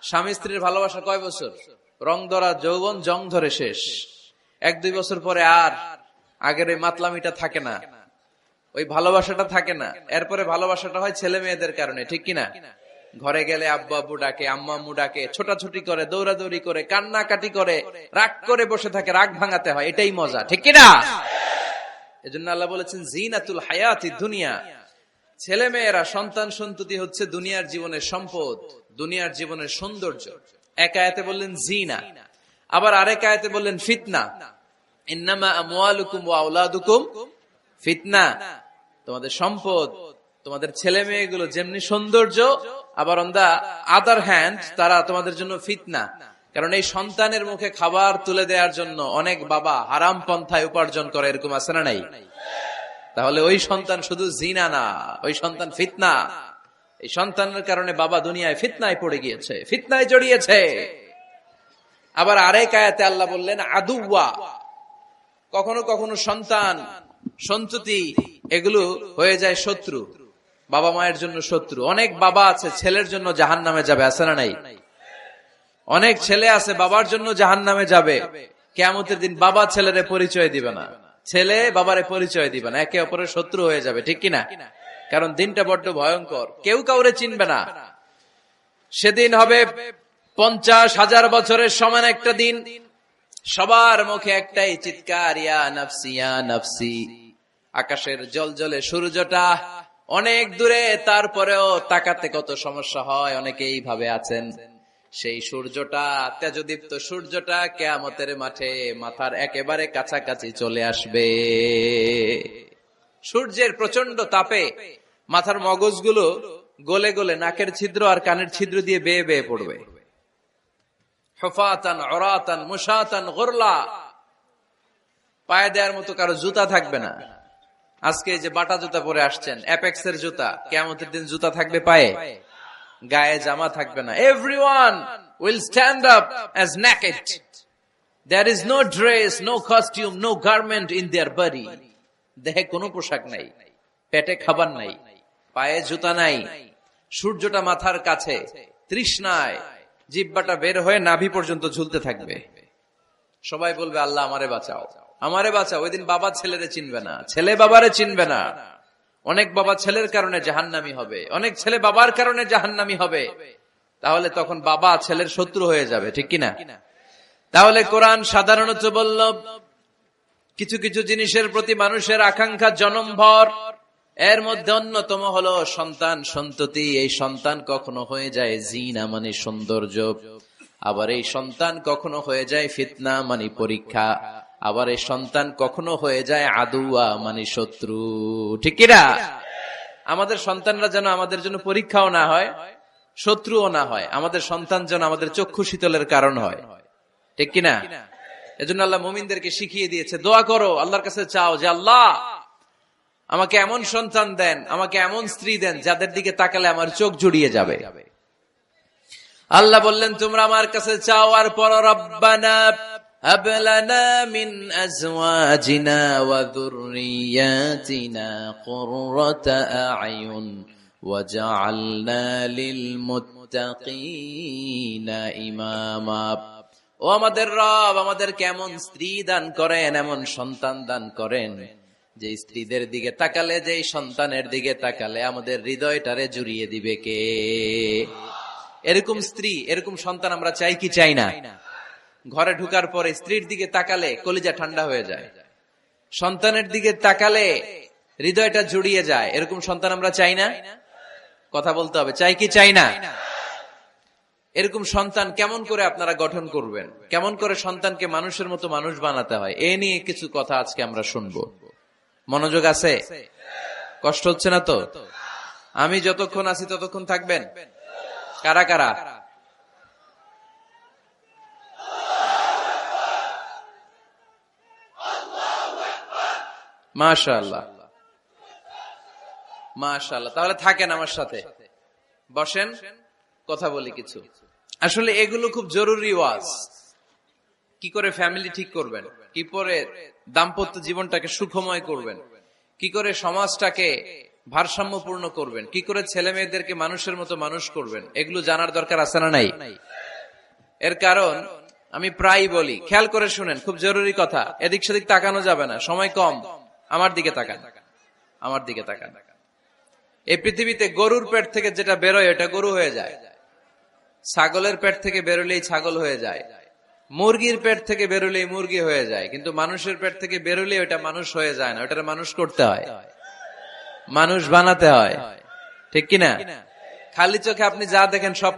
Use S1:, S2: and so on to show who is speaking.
S1: স্বামী স্ত্রীর ভালোবাসা কয় বছর? রং ধরা যৌবন, জং ধরে শেষ। 1-2 বছর পরে আর আগের ওই মাতলামিটা থাকে না, ওই ভালোবাসাটা থাকে না। এরপরে ভালোবাসাটা হয় ছেলে মেয়েদের কারণে, ঠিক কিনা? ঘরে গেলে আব্বু আব্বু ডাকে, আম্মা আম্মু ডাকে, ছোটাছুটি করে, দৌড়াদৌড়ি করে, কান্নাকাটি করে, রাগ করে বসে থাকে, রাগ ভাঙাতে হয়, এটাই মজা, ঠিক কিনা? এজন্য আল্লাহ বলেছেন জিনাতুল হায়াতি দুনিয়া। ছেলে মেয়েরা, সন্তান সন্ততি হচ্ছে দুনিয়ার জীবনের সম্পদ, দুনিয়ার জীবনের সৌন্দর্য। এক আয়াতে বললেন জিনা, আবার আরেক আয়াতে বললেন ফিতনা। ইন্নামা আমওয়ালুকুম ওয়া আওলাদুকুম ফিতনা। তোমাদের সম্পদ, তোমাদের ছেলে মেয়েগুলো যেমনি সৌন্দর্য, আবার অন দা আদার হ্যান্ড তারা তোমাদের জন্য ফিতনা। কারণ এই সন্তানের মুখে খাবার তুলে দেওয়ার জন্য অনেক বাবা হারাম পন্থায় উপার্জন করে, এরকম আছে না নাই? তাহলে ওই সন্তান শুধু জিনা না, ওই সন্তান ফিতনা। এই সন্তানের কারণে বাবা দুনিয়ায় ফিতনায় পড়ে গিয়েছে, ফিতনায় জড়িয়েছে। আবার আরেক আয়াতে আল্লাহ বললেন আদুওয়া। কখনো কখনো সন্তান সন্ততি এগুলো হয়ে যায় শত্রু, বাবা মায়ের জন্য শত্রু। অনেক বাবা আছে ছেলের জন্য জাহান্নামে যাবে, আছে না নাই? অনেক ছেলে আছে বাবার জন্য জাহান্নামে যাবে। কিয়ামতের দিন বাবা ছেলেরে পরিচয় দিবে না, ছেলে বাবারে পরিচয় দিবে না, একে অপরের শত্রু হয়ে যাবে, ঠিক কিনা? কারণ দিনটা বড্ড ভয়ঙ্কর, কেউ কাউরে চিনবে না। সেদিন হবে 50,000 বছরের সমান একটা দিন। সবার মুখে একটাই চিৎকার, ইয়া নাফসি ইয়া নাফসি। আকাশের জলজলে সূর্যটা অনেক দূরে, তারপরেও তাকাতে কত সমস্যা হয়। অনেকেই ভাবে আছেন সেই সূর্যটা, তেজদীপ্ত সূর্যটা কিয়ামতের মাঠে মাথার একেবারে কাছাকাছি চলে আসবে। সূর্যের প্রচন্ড তাপে মাথার মগজগুলো গলে গলে নাকের ছিদ্র আর কানের ছিদ্র দিয়ে বেয়ে বেয়ে পড়বে। হুফাতান উরাতান মুশাতান গুরলা। পায়ে দেওয়ার মতো কারো জুতা থাকবে না। আজকে যে বাটা জুতা পরে আসছেন, অ্যাপেক্সের জুতা, কিয়ামতের দিন জুতা থাকবে পায়ে, গায়ে জামা থাকবে না। Everyone will stand up as naked. There is no dress, no costume, no garment in their body. দেহে কোনো পোশাক নাই, পেটে খাবার নাই, পায়ে জুতা নাই। সূর্যটা মাথার কাছে, তৃষ্ণায় জিহ্বাটা বের হয়ে নাভি পর্যন্ত ঝুলতে থাকবে। সবাই বলবে আল্লাহ আমারে বাঁচাও, আমারে বাঁচাও। ওই দিন বাবা ছেলেরে চিনবে না, ছেলে বাবারে চিনবে না। অনেক বাবা ছেলের কারণে জাহান্নামী হবে, অনেক ছেলে বাবার কারণে জাহান্নামী হবে। তাহলে তখন বাবা ছেলের শত্রু হয়ে যাবে, ঠিক কিনা? তাহলে কোরআন সাধারণত বলল কিছু কিছু জিনিসের প্রতি মানুষের আকাঙ্ক্ষা জনমভর। এর মধ্যে অন্যতম হলো সন্তান সন্ততি। এই সন্তান কখনো হয়ে যায় জিনা মানে সৌন্দর্য, আবার এই সন্তান কখনো হয়ে যায় ফিতনা মানে পরীক্ষা, আবার এই সন্তান কখনো হয়ে যায় আদুয়া মানে শত্রু, ঠিক কিনা? আমাদের সন্তানরা যেন আমাদের জন্য পরীক্ষাও না হয়, শত্রুও না হয়। আমাদের সন্তান যেন আমাদের চক্ষু শীতলের কারণ হয়, ঠিক কিনা? এজন্য আল্লাহ মুমিনদেরকে শিখিয়ে দিয়েছে, দোয়া করো, আল্লাহর কাছে চাও যে আল্লাহ আমাকে এমন সন্তান দেন, আমাকে এমন স্ত্রী দেন যাদের দিকে তাকালে আমার চোখ জুড়িয়ে যাবে। আল্লাহ বললেন তোমরা আমার কাছে চাও আর পড়ো, রব্বানা হাব লানা মিন আজওয়াজিনা ওয়া যুররিয়াতিনা কুররাতা আ'য়ুন ওয়াজআলনা লিল মুত্তাকিনা ইমামা। ও আমাদের রব, আমাদেরকে এমন স্ত্রী দান করেন, এমন সন্তান দান করেন যে স্ত্রীদের দিকে তাকালে, যে সন্তানের দিকে তাকালে আমাদের হৃদয়টারে জুড়িয়ে দিবে কে? এরকম স্ত্রী, এরকম সন্তান আমরা চাই কি চাই না? ঘরে ঢুকার পরে স্ত্রীর দিকে তাকালে কলিজা ঠান্ডা হয়ে যায়, সন্তানের দিকে তাকালে হৃদয়টা জুড়িয়ে যায়। এরকম সন্তান আমরা চাই না? কথা বলতে হবে, চাই কি চাই না? এরকম সন্তান কেমন করে আপনারা গঠন করবেন, কেমন করে সন্তানকে মানুষের মতো মানুষ বানাতে হয়, এ নিয়ে কিছু কথা আজকে আমরা শুনবো। মনোযোগ আছে? কষ্ট হচ্ছে না তো? আমি যতক্ষণ আছি ততক্ষণ থাকবেন? কারা কারা? মাশাআল্লাহ, মাশাআল্লাহ। তাহলে থাকেন আমার সাথে, বসেন, কথা বলি কিছু। আসলে এগুলো খুব জরুরি ওয়াজ। কি করে ফ্যামিলি ঠিক করবেন, কি করে দাম্পত্য জীবনটাকে সুখময় করবেন, কি করে সমাজটাকে ভারসাম্যপূর্ণ করবেন, কি করে ছেলে মেয়েদেরকে মানুষের মতো মানুষ করবেন, এগুলো জানার দরকার আছে না নাই? এর কারণ আমি প্রায় বলি, খেয়াল করে শুনেন, খুব জরুরি কথা, এদিক সেদিক তাকানো যাবে না, সময় কম, আমার দিকে তাকান, আমার দিকে তাকান। এই পৃথিবীতে গরুর পেট থেকে যেটা বেরোয় এটা গরু হয়ে যায়, ছাগলের পেট থেকে বেরোলেই ছাগল হয়ে যায়, মুরগির পেট থেকে বেরোলেই মুরগি হয়ে যায়, কিন্তু মানুষের পেট থেকে বেরোলে ওটা মানুষ হয়ে যায় না, ওটা মানুষ করতে হয়, মানুষ বানাতে হয়, ঠিক কিনা? খালি চোখে আপনি যা দেখেন সব